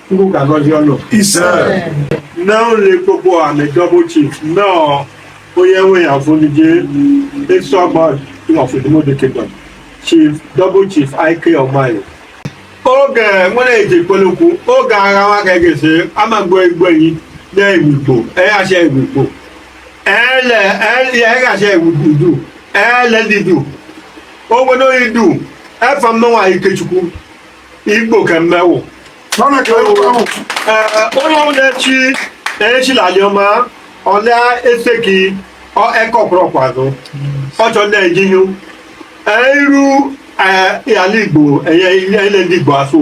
Who cannot hear no? Now le popo and the double chief. No. We have only let's talk about of the modification. Chief, double chief, IK of mine. Okay, when I take Poluku, okay, I say, I'm a going, there we go. I say we go. I say we do. Let it do. Oh, what do you do? If I'm no I catch you, Igbo can know. Oh, that she la yoma, or that eseki, or echo propazo, or on the genu. Eru Igbo, Igbo aso.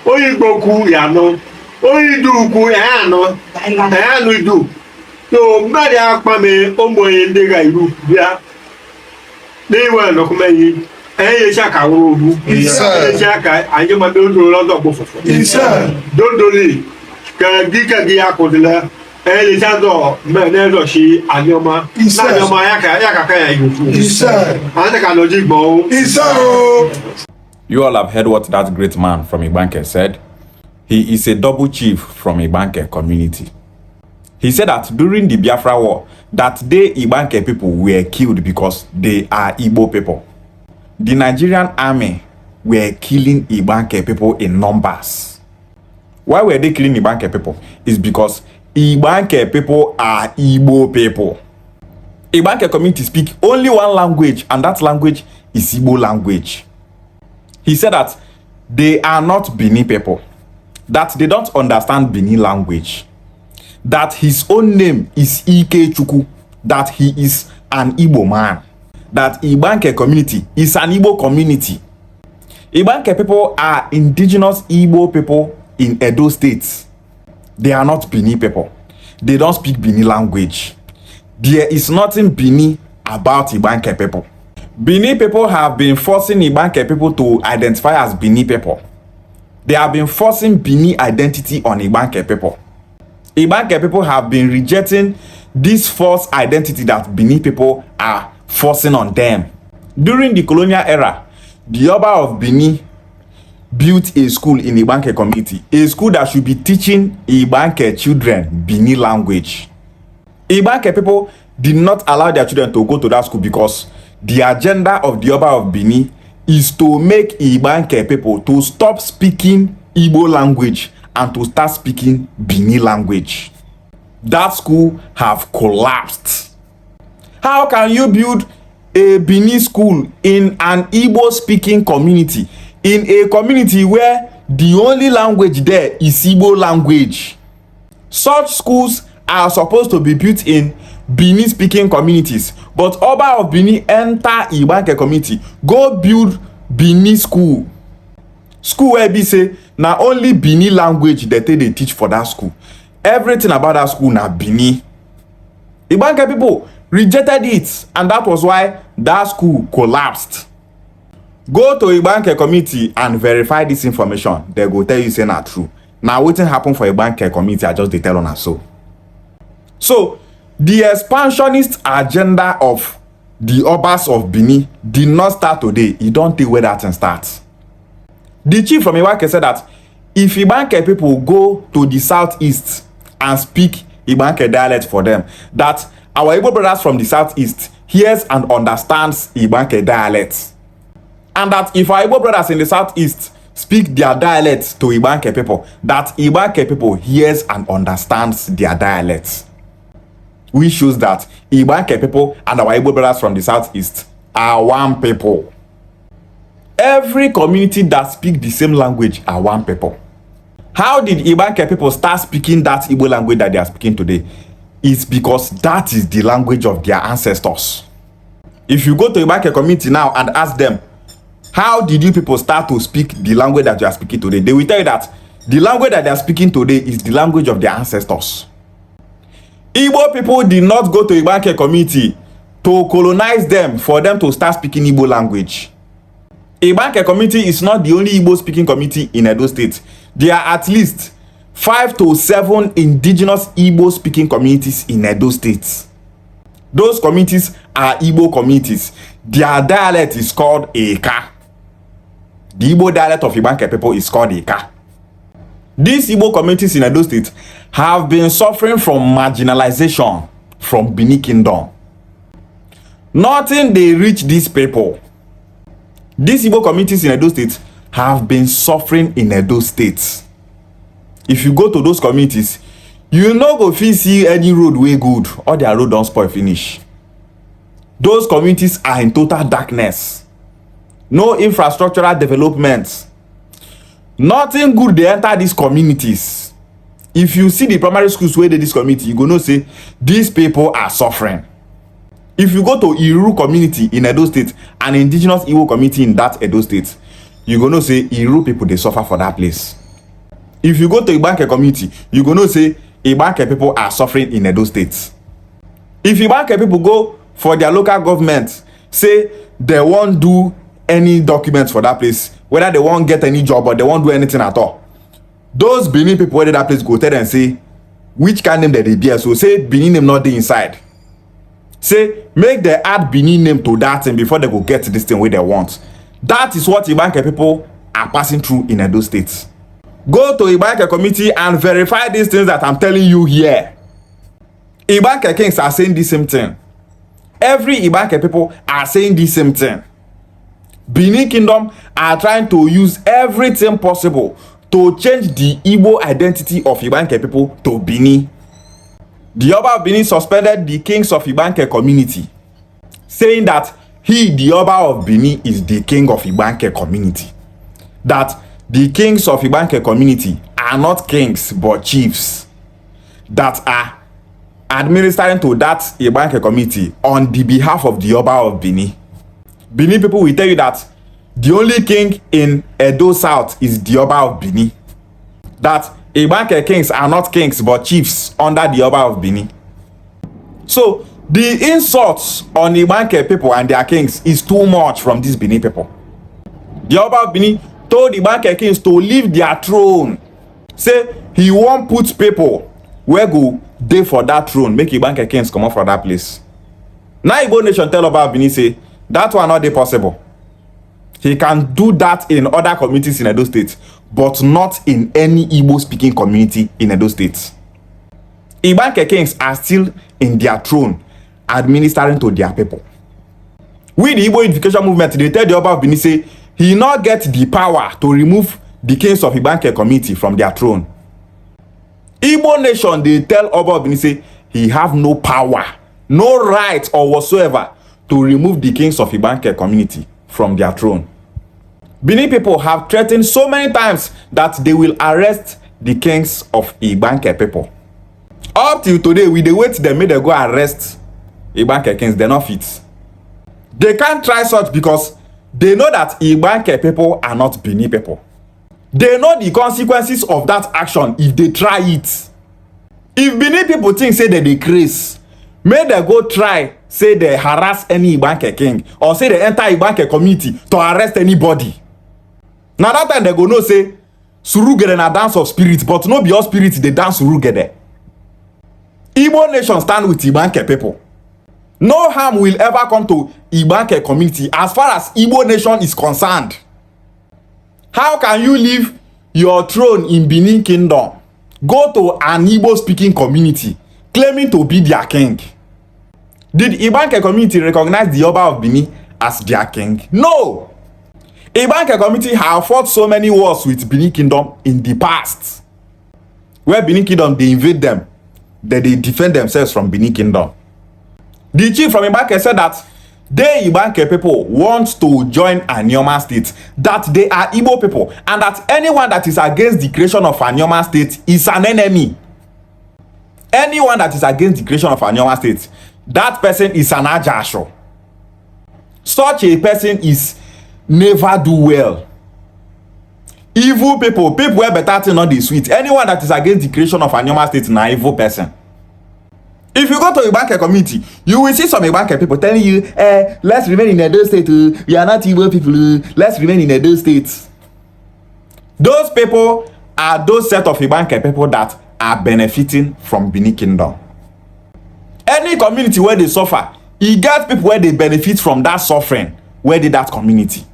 O Igbo ku ya no. O Idu ku ya no. Ya no do. So, mari akpa me omo yende ga iru bia. They were no come yi. Shaka wo. Shaka anje ma do lo do fofo. Do li. Ka gika gi akodela. Lisando menedo shi anyoma. Na anyoma yaka ya yufu. Ante ka logic bo. You all have heard what that great man from Ibanke said. He is a double chief from Ibanke community. He said that during the Biafra War, that day Ibanke people were killed because they are Igbo people. The Nigerian army were killing Ibanke people in numbers. Why were they killing Ibanke people? It's because Ibanke people are Igbo people. Ibanke community speak only one language, and that language is Igbo language. He said that they are not Benin people, that they don't understand Benin language, that his own name is Ike Chuku, that he is an Igbo man, that Ibanke community is an Igbo community. Ibanke people are indigenous Igbo people in Edo State. They are not Benin people. They don't speak Benin language. There is nothing Benin about Ibanke people. Benin people have been forcing Ibanke people to identify as Benin people. They have been forcing Benin identity on Ibanke people. Ibanke people have been rejecting this false identity that Benin people are forcing on them. During the colonial era, the Oba of Benin built a school in Ibanke community, a school that should be teaching Ibanke children Benin language. Ibanke people did not allow their children to go to that school because the agenda of the Oba of Benin is to make Ibanke people to stop speaking Igbo language and to start speaking Benin language. That school have collapsed. How can you build a Benin school in an Igbo speaking community, in a community where the only language there is Igbo language? Such schools are supposed to be built in Benin speaking communities, but Oba of Benin enter Ibanke community, go build Benin school where be say na only Benin language that they teach for that school. Everything about that school na Benin. Ibanke people rejected it, and that was why that school collapsed. Go to Ibanke community and verify this information. They go tell you say na true. Now wetin happen for Ibanke community, I just dey tell una so. So the expansionist agenda of the Obas of Benin did not start today. You don't think where that thing starts. The chief from Ibanke said that if Ibanke people go to the southeast and speak Ibanke dialect for them, that our Igbo brothers from the southeast hears and understands Ibanke dialect. And that if our Igbo brothers in the southeast speak their dialects to Ibanke people, that Ibanke people hears and understands their dialects. Which shows that Ibanke people and our Igbo brothers from the southeast are one people. Every community that speak the same language are one people. How did Ibanke people start speaking that Igbo language that they are speaking today? It's because that is the language of their ancestors. If you go to Ibanke community now and ask them, how did you people start to speak the language that you are speaking today? They will tell you that the language that they are speaking today is the language of their ancestors. Igbo people did not go to Ibanke community to colonize them for them to start speaking Igbo language. Ibanke community is not the only Igbo speaking community in Edo State. There are at least 5 to 7 indigenous Igbo speaking communities in Edo State. Those communities are Igbo communities. Their dialect is called Eka. The Igbo dialect of Ibanke people is called Eka. These Igbo communities in Edo State have been suffering from marginalization from Benin Kingdom. Nothing they reach these people. These Igbo communities in Edo State have been suffering in Edo State. If you go to those communities, you no go fit see any road way good, or their road don't spoil finish. Those communities are in total darkness. No infrastructural development. Nothing good they enter these communities. If you see the primary schools where they this community, you go know say these people are suffering. If you go to Iru community in Edo State, an indigenous Igbo community in that Edo State, you go know say Iru people they suffer for that place. If you go to Ibanke community, you go know say Ibanke people are suffering in Edo State. If Ibanke people go for their local government, say they won't do any documents for that place, whether they won't get any job or they won't do anything at all, those Benin people where that place go tell them say which kind name that they bear. So say Benin name not the inside. Say make they add Benin name to that thing before they go get this thing where they want. That is what Ibanke people are passing through in Edo State. Go to Ibanke committee and verify these things that I'm telling you here. Ibanke kings are saying the same thing. Every Ibanke people are saying the same thing. Benin Kingdom are trying to use everything possible to change the Igbo identity of Ibanke people to Benin. The Oba of Benin suspended the kings of Ibanke community, saying that he, the Oba of Benin, is the king of Ibanke community. That the kings of Ibanke community are not kings but chiefs that are administering to that Ibanke community on the behalf of the Oba of Benin. Benin people will tell you that the only king in Edo South is the Oba of Benin. That Ibanke kings are not kings but chiefs under the Oba of Benin. So the insults on Ibanke people and their kings is too much from these Benin people. The Oba of Benin told Ibanke kings to leave their throne. Say he won't put people where go dey for that throne, make Ibanke kings come out from that place. Now Igbo nation tell Oba of Benin say that one not dey possible. He can do that in other communities in Edo State, but not in any Igbo speaking community in Edo State. Ibanke kings are still in their throne, administering to their people. We the Igbo unification movement, they tell the Oba of Benin say he not get the power to remove the kings of Ibanke community from their throne. Igbo nation, they tell Oba of Benin say he have no power, no right or whatsoever to remove the kings of Ibanke community from their throne. Benin people have threatened so many times that they will arrest the kings of Ibanke people. Up till today, we dey wait them make they go arrest Ibanke kings. They not fit. They can't try such because they know that Ibanke people are not Benin people. They know the consequences of that action if they try it. If Benin people think say that they craze, may they go try say they harass any Ibanke king or say they enter Ibanke community to arrest anybody. Now that time they go know say Surugede na dance of spirit, but no be all spirit they dance Surugede. Igbo nation stand with Ibanke people. No harm will ever come to Ibanke community as far as Igbo nation is concerned. How can you leave your throne in Benin Kingdom, go to an Igbo speaking community claiming to be their king? Did Ibanke community recognize the Oba of Benin as their king? No! Ibanke community have fought so many wars with Benin Kingdom in the past. Where Benin Kingdom, they invade them, that they defend themselves from Benin Kingdom. The chief from Ibanke said that they Ibanke people want to join Anioma State, that they are Igbo people, and that anyone that is against the creation of Anioma State is an enemy. Anyone that is against the creation of Anioma State, that person is an ajasho. Such a person is never do well. Evil people where better thing not the sweet. Anyone that is against the creation of Anioma State is an evil person. If you go to Ibanke community, you will see some Ibanke people telling you, let's remain in Edo State. We are not Igbo people. Let's remain in Edo State. Those people are those set of Ibanke people that are benefiting from Benin Kingdom. Any community where they suffer, e get people where they benefit from that suffering, where they that community.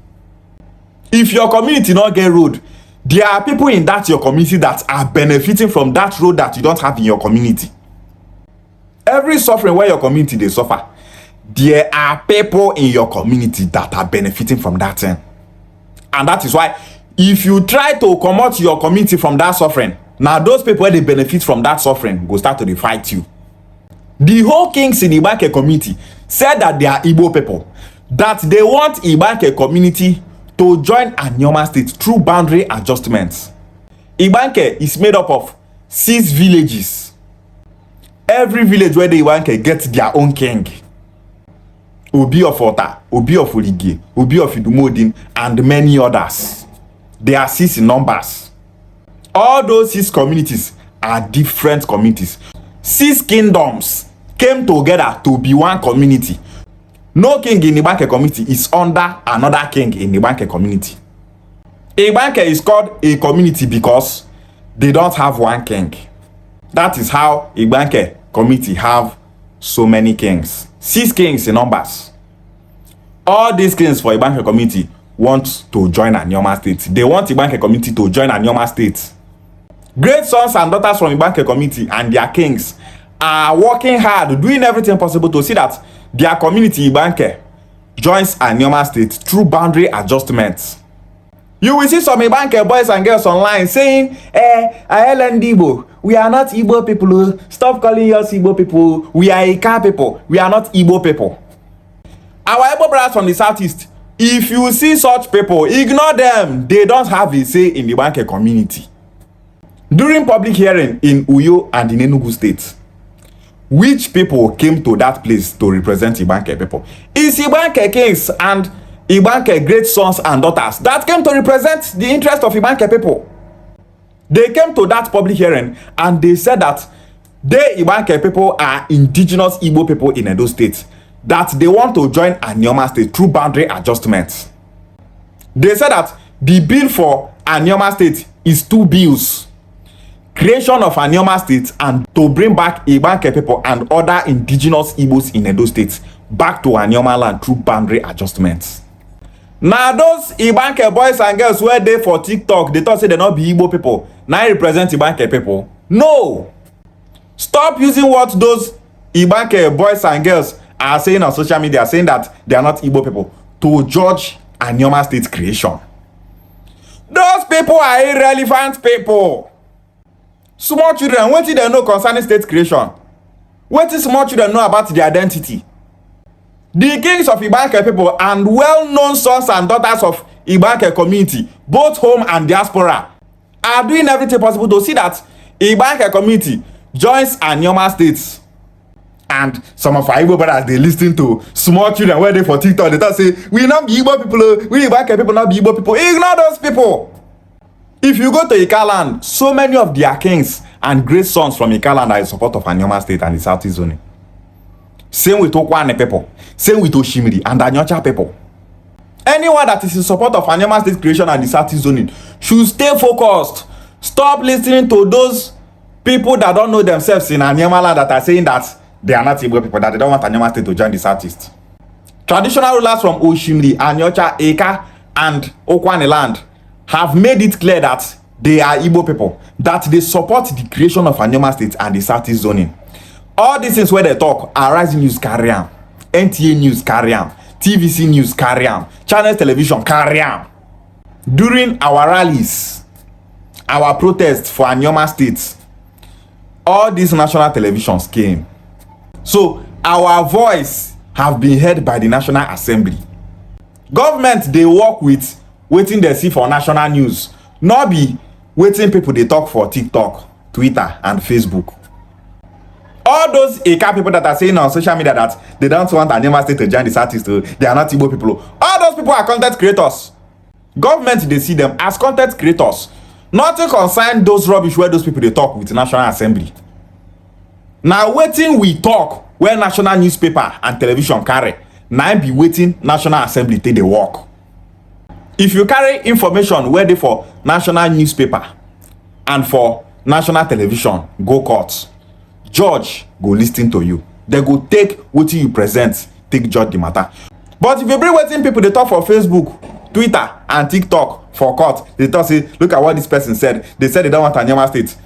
If your community not get road, there are people in that your community that are benefiting from that road that you don't have in your community. Every suffering where your community they suffer, there are people in your community that are benefiting from that thing. And that is why if you try to come out your community from that suffering, now those people where they benefit from that suffering go start to fight you. The whole kings in the Ibanke community said that they are Igbo people, that they want Ibanke community to join Anioma state through boundary adjustments. Ibanke is made up of 6 villages. Every village where the Ibanke gets their own king. Obi of Ota, Obi of Olige, Obi of Idumodin, and many others. They are 6 in numbers. All those 6 communities are different communities. 6 kingdoms came together to be one community. No king in Ibanke community is under another king in Ibanke community. Ibanke is called a community because they don't have one king. That is how Ibanke community have so many kings. 6 kings in numbers. All these kings for Ibanke community want to join Anioma state. They want Ibanke community to join Anioma state. Great sons and daughters from Ibanke community and their kings are working hard, doing everything possible to see that their community Ibanke joins Anioma state through boundary adjustments. You will see some Ibanke boys and girls online saying, Igbo, we are not Igbo people. Stop calling us Igbo people. We are Ika people. We are not Igbo people. Our Igbo brothers from the southeast, if you see such people, ignore them. They don't have a say in the Ibanke community. During public hearing in Uyo and in Enugu state, which people came to that place to represent Ibanke people? It's Ibanke kings and Ibanke great sons and daughters that came to represent the interest of Ibanke people. They came to that public hearing and they said that they Ibanke people are indigenous Igbo people in Edo state, that they want to join Anioma state through boundary adjustments. They said that the bill for Anioma state is 2 bills. Creation of Anioma state and to bring back Ibanke people and other indigenous Igbos in Edo state back to Anioma land through boundary adjustments. Now those Ibanke boys and girls were there for TikTok, they thought say they not be Igbo people. Now represent Ibanke people. No! Stop using what those Ibanke boys and girls are saying on social media, saying that they are not Igbo people, to judge Anioma state creation. Those people are irrelevant people. Small children, what did they know concerning state creation? What did small children know about their identity? The kings of Ibanke people and well-known sons and daughters of Ibanke community, both home and diaspora, are doing everything possible to see that Ibanke community joins Anioma states. And some of our Igbo brothers, they listen to small children where they for TikTok, they talk say, we not be Igbo people, we Ibanke people not be Igbo people. Ignore those people. If you go to Ikaland, so many of their kings and great sons from Ikaland are in support of Anioma state and the Southeast zone. Same with Okwane people, same with Oshimiri and Anyocha people. Anyone that is in support of Anioma state creation and the Southeast zone should stay focused. Stop listening to those people that don't know themselves in Anioma land that are saying that they are not Igbo people, that they don't want Anioma state to join the Southeast. Traditional rulers from Oshimiri, Anyocha, Eka, and Okwane land have made it clear that they are Igbo people, that they support the creation of Anioma state and the Southeast zoning. All these things where they talk, Rising News carry on, NTA News carry on, TVC News carry on, Channels Television carry on. During our rallies, our protests for Anioma state, all these national televisions came. So our voice have been heard by the National Assembly. Government, they work with waiting they see for national news, not be waiting people they talk for TikTok, Twitter, and Facebook. All those Eka people that are saying on social media that they don't want Anioma state to join the Southeast, they are not Igbo people. All those people are content creators. Government, they see them as content creators. Nothing concern those rubbish where those people they talk with National Assembly. Now waiting we talk where national newspaper and television carry. Now be waiting National Assembly till they work. If you carry information where they for national newspaper and for national television, go court. Judge go listen to you. They go take what you present, take judge the matter. But if you bring waiting people they talk for Facebook, Twitter and TikTok for court. They talk say, look at what this person said. They said they don't want Anyama State.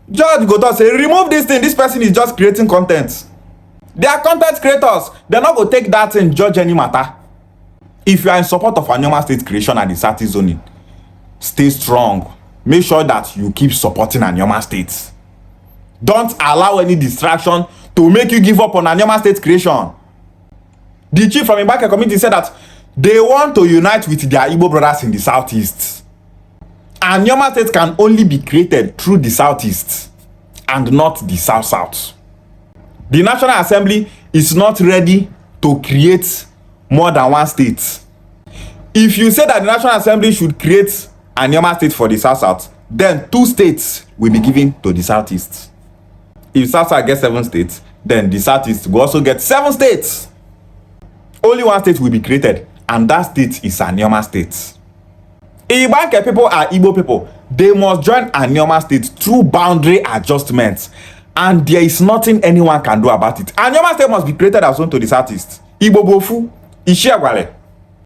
Judge go talk say, remove this thing. This person is just creating content. They are content creators. They're not going to take that and judge any matter. If you are in support of Anyama State creation and the Sati zoning, stay strong. Make sure that you keep supporting Anyama State. Don't allow any distraction to make you give up on Anyama State creation. The chief from Ibanke community said that they want to unite with their Igbo brothers in the southeast. Anyama State can only be created through the southeast and not the south-south. The National Assembly is not ready to create more than one state. If you say that the National Assembly should create Anyama State for the south-south, then 2 states will be given to the southeast. If south-south gets 7 states, then the southeast will also get 7 states. Only 1 state will be created, and that state is Anyama State. Ibanke people are Igbo people. They must join Anyama State through boundary adjustments, and there is nothing anyone can do about it. Anyama State must be created as one to the southeast. Igbo bofu, Ishiagwale.